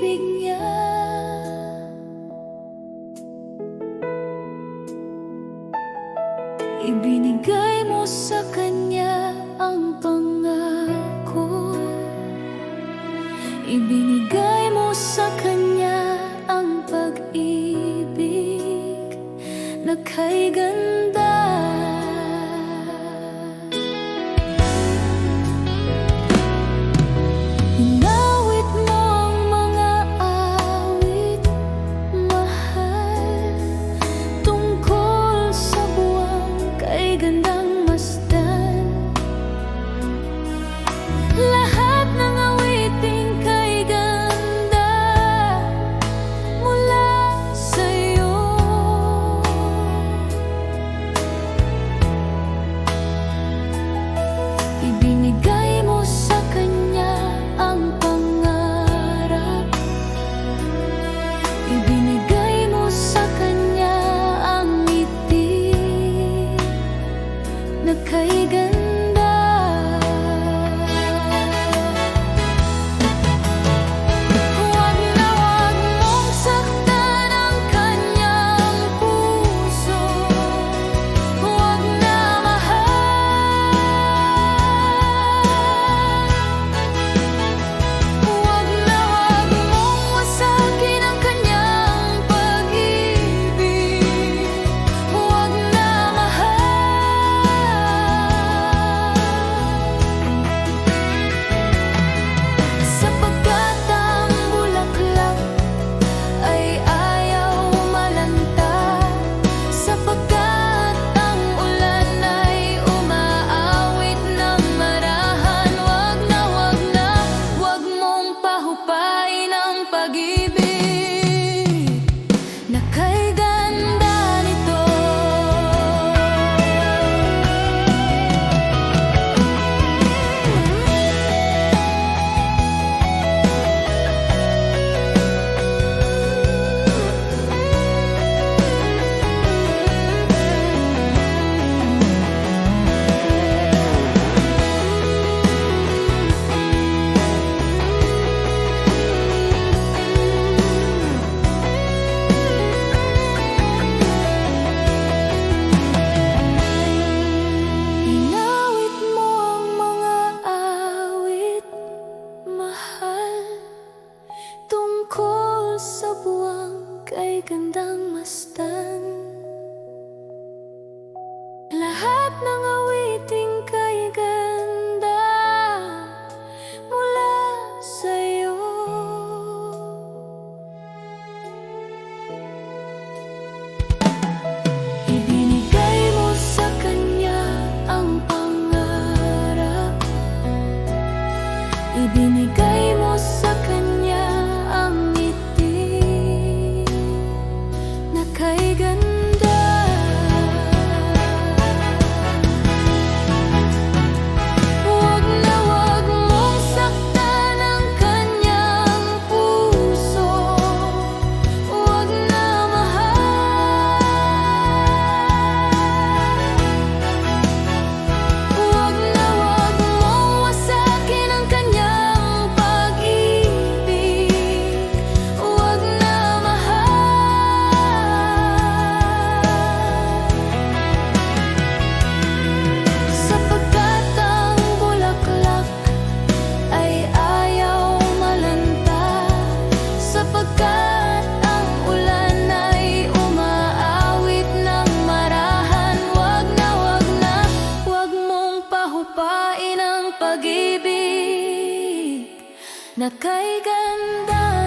pag-ibig niya. Ibinigay mo sa kanya ang pangako. Ibinigay mo sa kanya ang pag-ibig na kay ganda. Inawit mo ang mga awit, mahal, tungkol sa buwang kay gandang masdan. Lahat ng awiting kay ganda mula sa'yo. Ibinigay mo sa kanya ang pangarap. Ibinigay mo sa kanya ang ngiti na kay ganda. Huwag na huwag mong saktan ang kanyang puso. Huwag na, mahal. Huwag na huwag mong wasakin ang kanyang pag-ibig. Huwag na, sapagkat ang bulaklak ay ayaw malanta, sapagkat ang ulan ay umaawit ng marahan. Huwag na, huwag mong pahupain ang pag-ibig na kay ganda nito. Inawit mo ang mga awit, mahal, tungkol sa buwang kay gandang masdan. Lahat ng awiting kay ganda mula sa'yo. Ibinigay mo sa kanya ang pangarap. Ibinigay mo sa kanya ang ngiti na kay ganda. Huwag na huwag mong saktan ang kanyang puso. Huwag na, mahal. Huwag na huwag mong wasakin ang kanyang pag-ibig. Huwag na, mahal. Sapagkat ang bulaklak ay ayaw malanta, sapagkat ang ulan ay umaawit ng marahan. Huwag na, huwag mong pahupain ang pag-ibig na kay ganda